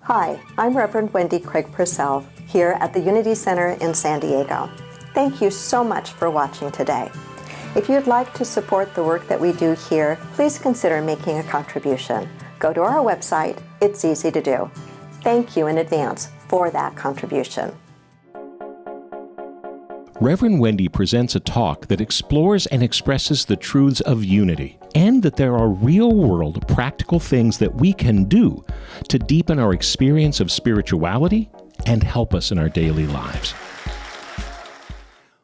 Hi, I'm Reverend Wendy Craig-Purcell here at the Unity Center in San Diego. Thank you so much for watching today. If you'd like to support the work that we do here, please consider making a contribution. Go to our website. It's easy to do. Thank you in advance for that contribution. Reverend Wendy presents a talk that explores and expresses the truths of unity, and that there are real-world practical things that we can do to deepen our experience of spirituality and help us in our daily lives.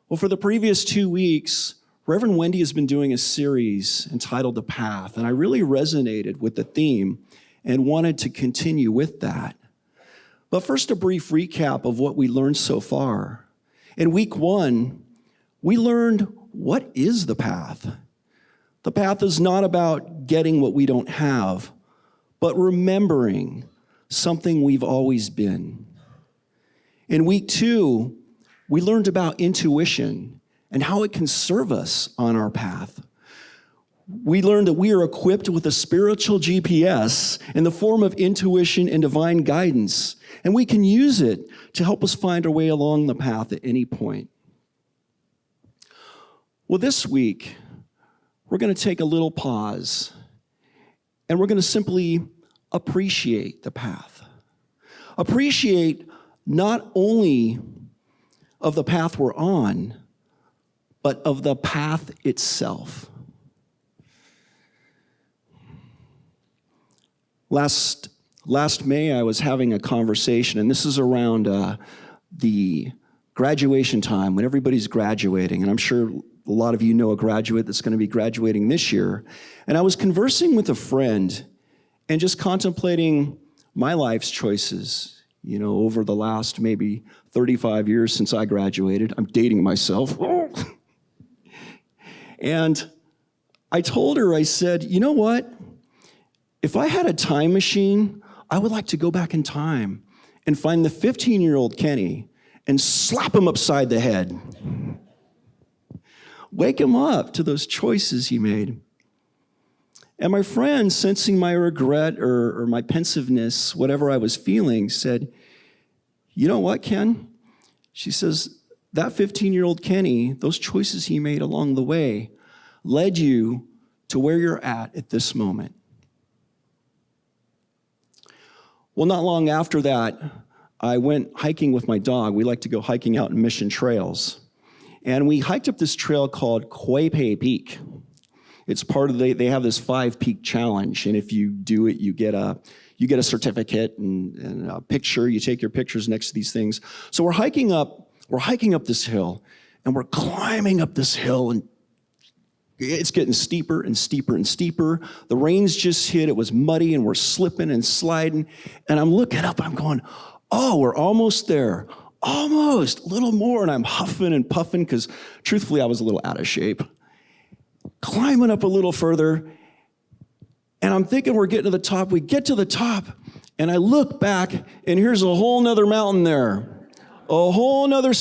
Well, for the previous 2 weeks, Reverend Wendy has been doing a series entitled The Path, and I really resonated with the theme and wanted to continue with that. But first, a brief recap of what we learned so far. In week 1, we learned what is the path. The path is not about getting what we don't have, but remembering something we've always been. In week 2, we learned about intuition and how it can serve us on our path. We learned that we are equipped with a spiritual GPS in the form of intuition and divine guidance, and we can use it to help us find our way along the path at any point. Well, this week, we're going to take a little pause, and we're going to simply appreciate the path. Appreciate not only of the path we're on, but of the path itself. Last May, I was having a conversation, and this is around the graduation time, when everybody's graduating, and I'm sure a lot of you know a graduate that's going to be graduating this year. And I was conversing with a friend and just contemplating my life's choices, over the last maybe 35 years since I graduated. I'm dating myself. And I told her, I said, you know what? If I had a time machine, I would like to go back in time and find the 15-year-old Kenny and slap him upside the head. Wake him up to those choices he made. And my friend, sensing my regret or my pensiveness, whatever I was feeling, said, you know what, Ken? She says, that 15-year-old Kenny, those choices he made along the way led you to where you're at this moment. Well, not long after that, I went hiking with my dog. We like to go hiking out in Mission Trails. And we hiked up this trail called Quay Peak. It's part of they have this 5-peak challenge, and if you do it, you get a certificate and a picture. You take your pictures next to these things. So we're hiking up this hill, and we're climbing up this hill, and it's getting steeper and steeper and steeper. The rains just hit. It was muddy, and we're slipping and sliding. And I'm looking up, and I'm going, oh, we're almost there. Almost, a little more. And I'm huffing and puffing because, truthfully, I was a little out of shape. Climbing up a little further, and I'm thinking we're getting to the top. We get to the top, and I look back, and here's a whole nother mountain there. A whole nother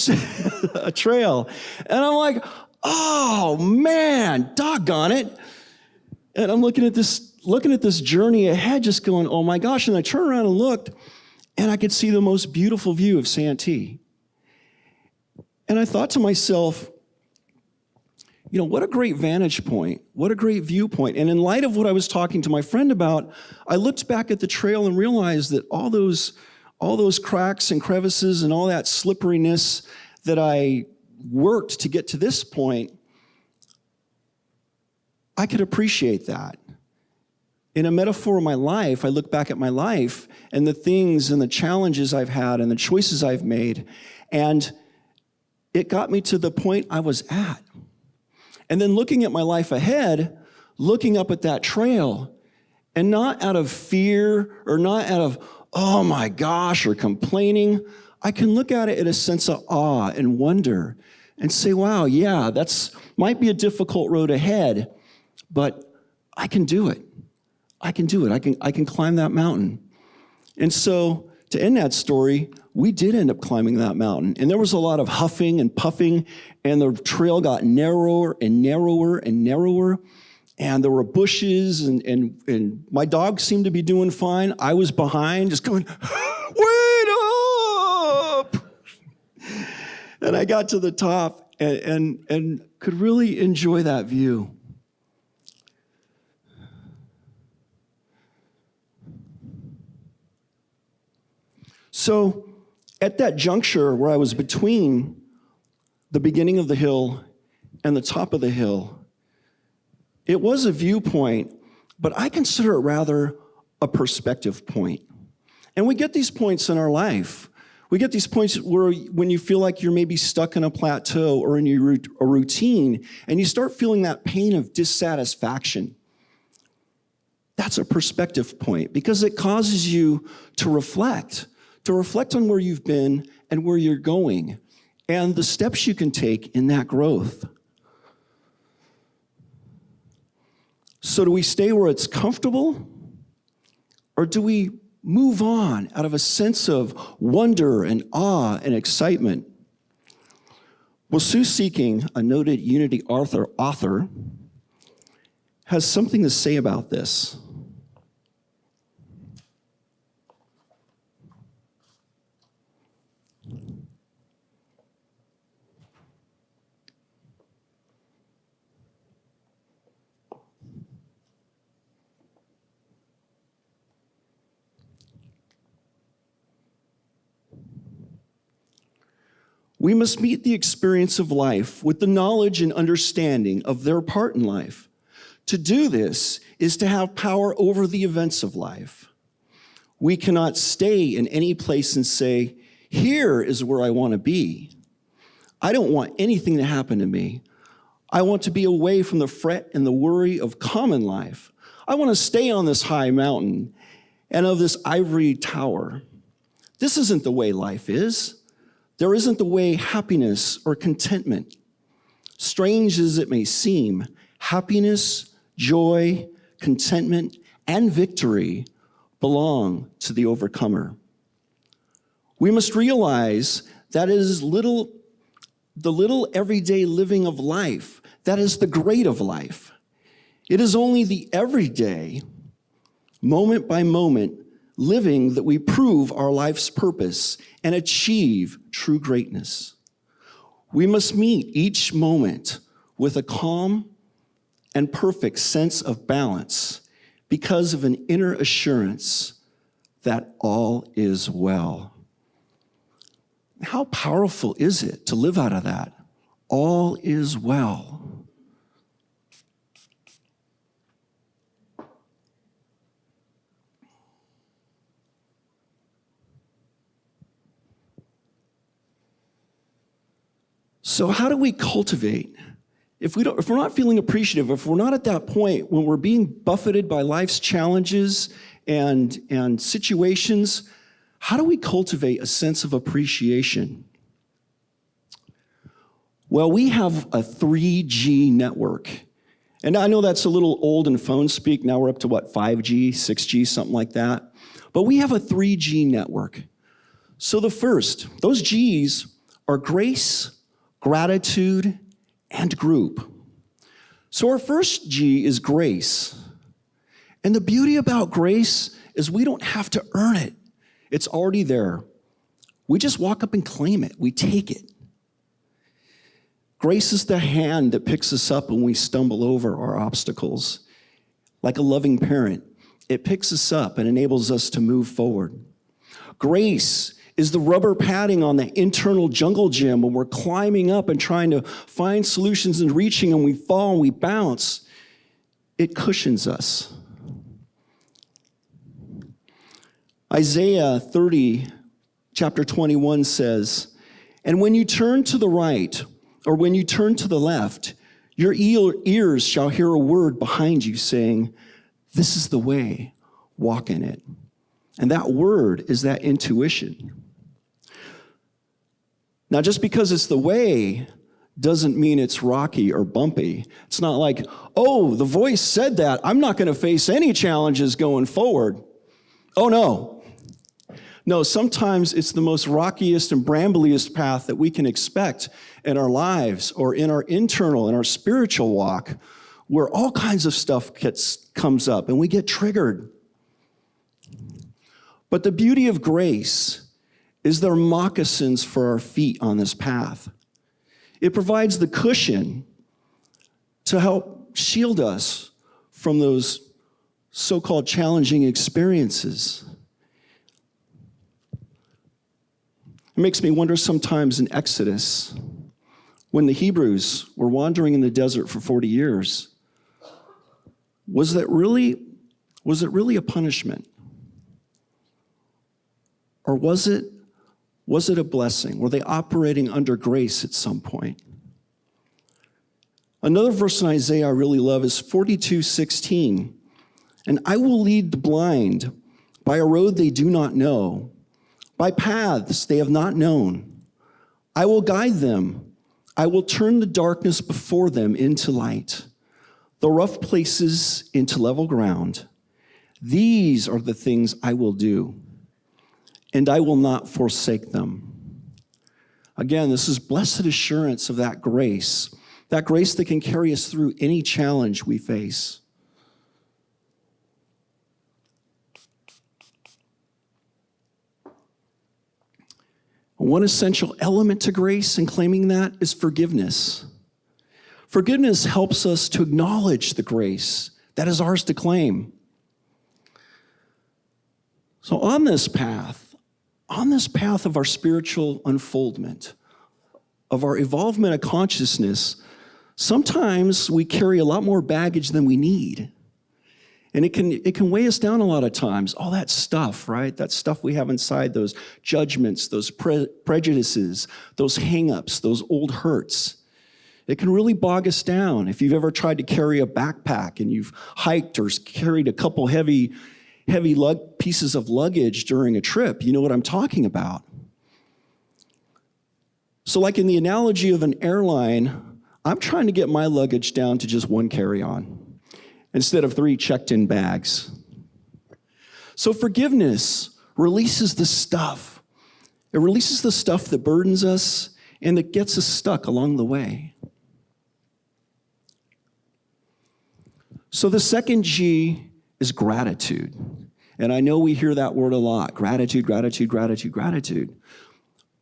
trail. And I'm like, oh man, doggone it. And I'm looking at this journey ahead, just going, oh my gosh. And I turned around and looked, and I could see the most beautiful view of Santee. And I thought to myself, what a great vantage point. What a great viewpoint. And in light of what I was talking to my friend about, I looked back at the trail and realized that all those cracks and crevices and all that slipperiness that I worked to get to this point, I could appreciate that. In a metaphor of my life, I look back at my life and the things and the challenges I've had and the choices I've made, and it got me to the point I was at. And then looking at my life ahead, looking up at that trail, and not out of fear or not out of, oh my gosh, or complaining, I can look at it in a sense of awe and wonder and say, wow, yeah, might be a difficult road ahead, but I can do it. I can do it. I can climb that mountain. And so to end that story, we did end up climbing that mountain. And there was a lot of huffing and puffing, and the trail got narrower and narrower and narrower. And there were bushes, and my dog seemed to be doing fine. I was behind, just going, And I got to the top and could really enjoy that view. So at that juncture where I was between the beginning of the hill and the top of the hill, it was a viewpoint, but I consider it rather a perspective point. And we get these points in our life. We get these points where when you feel like you're maybe stuck in a plateau or in a routine, and you start feeling that pain of dissatisfaction. That's a perspective point because it causes you to reflect on where you've been and where you're going and the steps you can take in that growth. So do we stay where it's comfortable, or do we move on out of a sense of wonder and awe and excitement? Well, Sue Seeking, a noted Unity author, has something to say about this. We must meet the experience of life with the knowledge and understanding of their part in life. To do this is to have power over the events of life. We cannot stay in any place and say, here is where I want to be. I don't want anything to happen to me. I want to be away from the fret and the worry of common life. I want to stay on this high mountain and of this ivory tower. This isn't the way life is. There isn't the way happiness or contentment. Strange as it may seem, happiness, joy, contentment, and victory belong to the overcomer. We must realize that it is the little everyday living of life that is the great of life. It is only the everyday, moment by moment, living that we prove our life's purpose and achieve true greatness. We must meet each moment with a calm and perfect sense of balance because of an inner assurance that all is well. How powerful is it to live out of that? All is well. So how do we cultivate? If we're not feeling appreciative, if we're not at that point when we're being buffeted by life's challenges and situations, how do we cultivate a sense of appreciation? Well, we have a 3G network. And I know that's a little old in phone speak. Now we're up to 5G, 6G, something like that. But we have a 3G network. So those G's are grace, gratitude, and group. So our first G is grace. And the beauty about grace is we don't have to earn it. It's already there. We just walk up and claim it. We take it. Grace is the hand that picks us up when we stumble over our obstacles. Like a loving parent, it picks us up and enables us to move forward. Grace is the rubber padding on the internal jungle gym when we're climbing up and trying to find solutions and reaching, and we fall and we bounce. It cushions us. Isaiah 30, chapter 21 says, "And when you turn to the right, or when you turn to the left, your ears shall hear a word behind you saying, 'This is the way, walk in it.'" And that word is that intuition. Now, just because it's the way doesn't mean it's rocky or bumpy. It's not like, oh, the voice said that, I'm not going to face any challenges going forward. Oh, no. No, sometimes it's the most rockiest and brambliest path that we can expect in our lives or in our spiritual walk, where all kinds of stuff comes up and we get triggered. But the beauty of grace is there moccasins for our feet on this path. It provides the cushion to help shield us from those so-called challenging experiences. It makes me wonder sometimes in Exodus, when the Hebrews were wandering in the desert for 40 years, was it really a punishment? Or was it a blessing? Were they operating under grace at some point? Another verse in Isaiah I really love is 42:16. And I will lead the blind by a road they do not know, by paths they have not known. I will guide them. I will turn the darkness before them into light, the rough places into level ground. These are the things I will do, and I will not forsake them. Again, this is blessed assurance of that grace that can carry us through any challenge we face. One essential element to grace and claiming that is forgiveness. Forgiveness helps us to acknowledge the grace that is ours to claim. So on this path of our spiritual unfoldment, of our evolvement of consciousness, sometimes we carry a lot more baggage than we need. And it can weigh us down a lot of times. All that stuff, right? That stuff we have inside, those judgments, those prejudices, those hang-ups, those old hurts. It can really bog us down. If you've ever tried to carry a backpack and you've hiked or carried a couple heavy pieces of luggage during a trip, you know what I'm talking about. So like in the analogy of an airline, I'm trying to get my luggage down to just one carry-on instead of 3 checked-in bags. So forgiveness releases the stuff. It releases the stuff that burdens us and that gets us stuck along the way. So the second G is gratitude. And I know we hear that word a lot, gratitude, gratitude, gratitude, gratitude.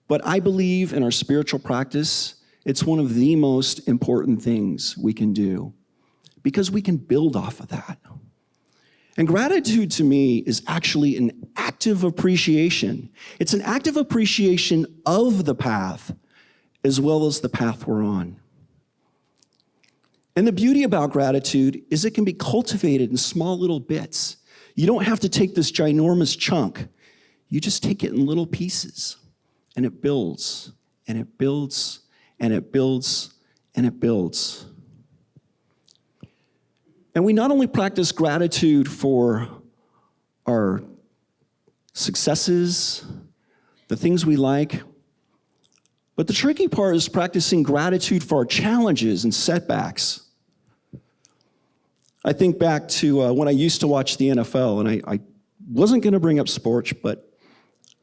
But I believe in our spiritual practice, it's one of the most important things we can do, because we can build off of that. And gratitude to me is actually an active appreciation. It's an active appreciation of the path as well as the path we're on. And the beauty about gratitude is it can be cultivated in small little bits. You don't have to take this ginormous chunk. You just take it in little pieces, and it builds, and it builds, and it builds, and it builds. And we not only practice gratitude for our successes, the things we like, but the tricky part is practicing gratitude for our challenges and setbacks. I think back to when I used to watch the NFL, and I wasn't going to bring up sports, but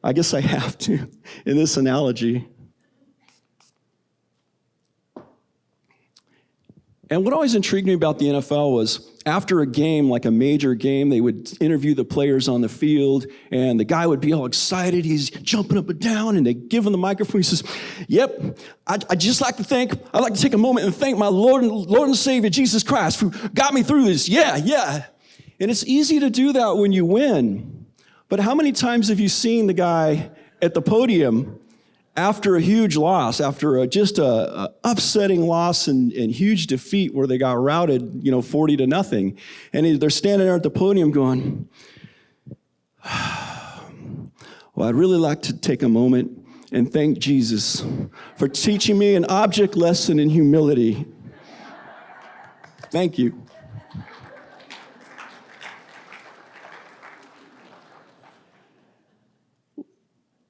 I guess I have to in this analogy. And what always intrigued me about the NFL was after a game, like a major game, they would interview the players on the field, and the guy would be all excited. He's jumping up and down, and they give him the microphone. He says, "Yep, I'd like to take a moment and thank my Lord and Savior, Jesus Christ, who got me through this. Yeah." And it's easy to do that when you win. But how many times have you seen the guy at the podium after a huge loss, after just a upsetting loss and huge defeat where they got routed, 40-0, and they're standing there at the podium going, "Well, I'd really like to take a moment and thank Jesus for teaching me an object lesson in humility. Thank you."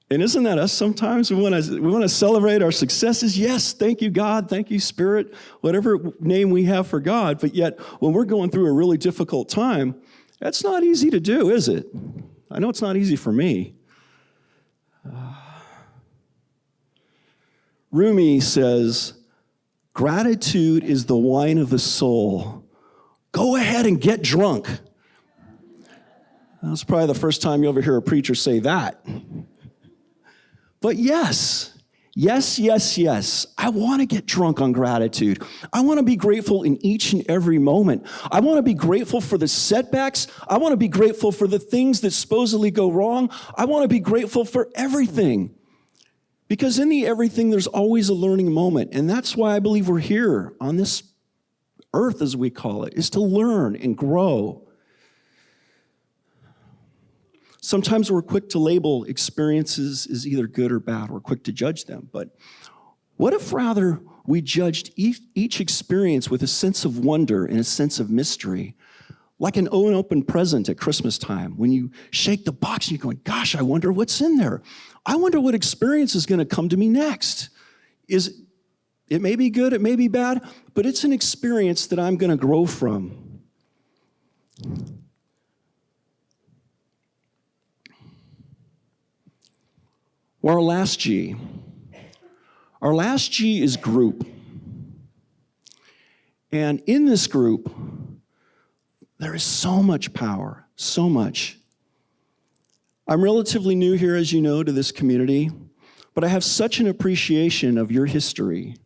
And isn't that us sometimes? We want to celebrate our successes. Yes, thank you, God. Thank you, Spirit, whatever name we have for God. But yet, when we're going through a really difficult time, that's not easy to do, is it? I know it's not easy for me. Rumi says, "Gratitude is the wine of the soul. Go ahead and get drunk." That's probably the first time you ever hear a preacher say that. But yes, I want to get drunk on gratitude. I want to be grateful in each and every moment. I want to be grateful for the setbacks. I want to be grateful for the things that supposedly go wrong. I want to be grateful for everything. Because in the everything, there's always a learning moment. And that's why I believe we're here on this earth, as we call it, is to learn and grow. Sometimes we're quick to label experiences as either good or bad. We're quick to judge them. But what if rather we judged each experience with a sense of wonder and a sense of mystery? Like an unopened present at Christmas time. When you shake the box and you're going, gosh, I wonder what's in there. I wonder what experience is going to come to me next. It may be good, it may be bad, but it's an experience that I'm going to grow from. Well, our last G is group. And in this group, there is so much power, so much. I'm relatively new here, as you know, to this community, but I have such an appreciation of your history.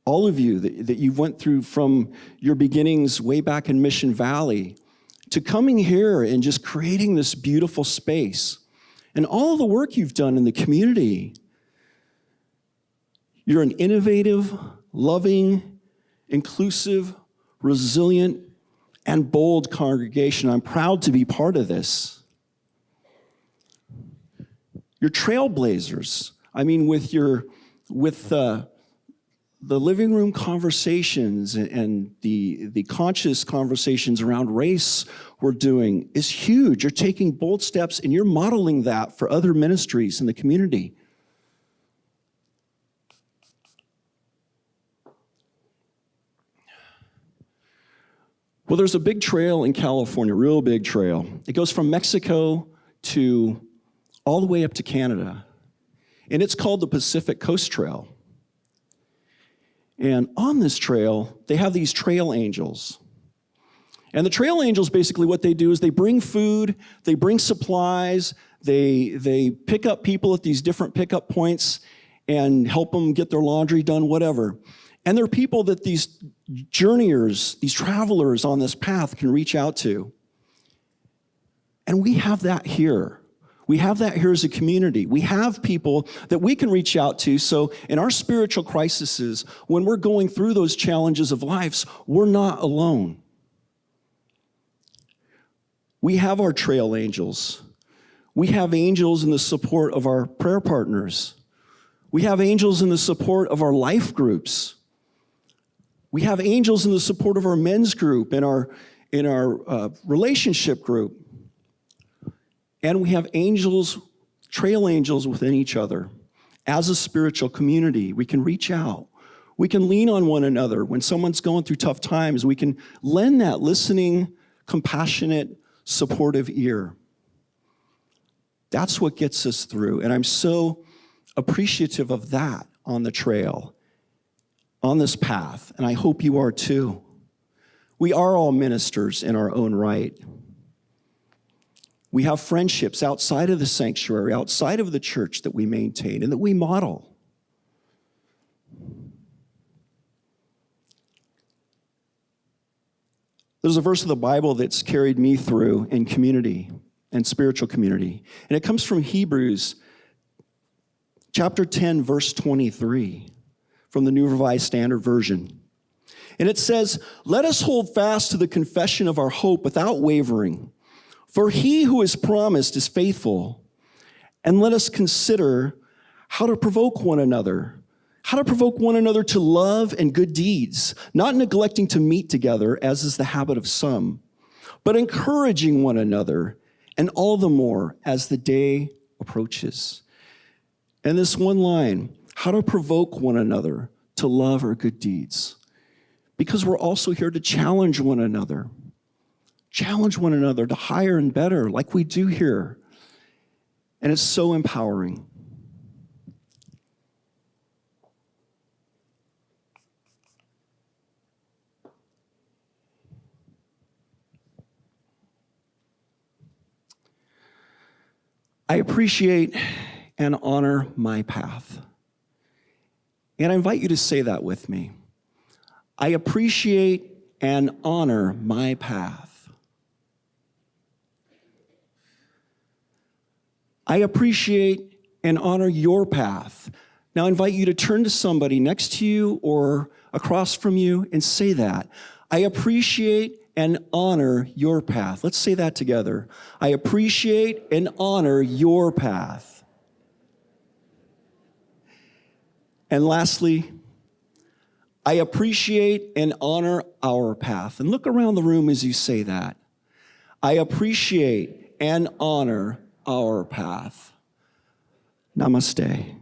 All of you that you went through from your beginnings way back in Mission Valley to coming here and just creating this beautiful space. And all the work you've done in the community. You're an innovative, loving, inclusive, resilient, and bold congregation. I'm proud to be part of this. You're trailblazers. I mean, with the living room conversations and the conscious conversations around race we're doing is huge. You're taking bold steps and you're modeling that for other ministries in the community. Well, there's a big trail in California, real big trail. It goes from Mexico to all the way up to Canada. And it's called the Pacific Coast Trail. And on this trail, they have these trail angels. And the trail angels, basically what they do is they bring food, they bring supplies, they pick up people at these different pickup points and help them get their laundry done, whatever. And they're people that these journeyers, these travelers on this path can reach out to. And we have that here. We have that here as a community. We have people that we can reach out to. So in our spiritual crises, when we're going through those challenges of life, we're not alone. We have our trail angels. We have angels in the support of our prayer partners. We have angels in the support of our life groups. We have angels in the support of our men's group and our relationship group. And we have angels, trail angels within each other. As a spiritual community, we can reach out. We can lean on one another. When someone's going through tough times, we can lend that listening, compassionate, supportive ear. That's what gets us through. And I'm so appreciative of that on the trail, on this path. And I hope you are too. We are all ministers in our own right. We have friendships outside of the sanctuary, outside of the church that we maintain and that we model. There's a verse of the Bible that's carried me through in community and spiritual community. And it comes from Hebrews chapter 10, verse 23 from the New Revised Standard Version. And it says, "Let us hold fast to the confession of our hope without wavering. For he who is promised is faithful. And let us consider how to provoke one another to love and good deeds, not neglecting to meet together, as is the habit of some, but encouraging one another, and all the more as the day approaches." And this one line, how to provoke one another to love or good deeds. Because we're also here to challenge one another. Challenge one another to higher and better, like we do here. And it's so empowering. I appreciate and honor my path. And I invite you to say that with me. I appreciate and honor my path. I appreciate and honor your path. Now I invite you to turn to somebody next to you or across from you and say that. I appreciate and honor your path. Let's say that together. I appreciate and honor your path. And lastly, I appreciate and honor our path. And look around the room as you say that. I appreciate and honor our path. Namaste.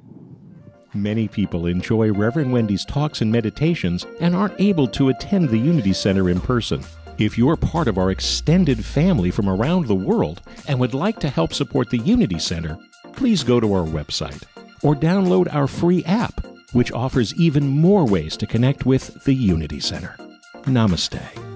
Many people enjoy Reverend Wendy's talks and meditations and aren't able to attend the Unity Center in person. If you're part of our extended family from around the world and would like to help support the Unity Center, please go to our website or download our free app, which offers even more ways to connect with the Unity Center. Namaste.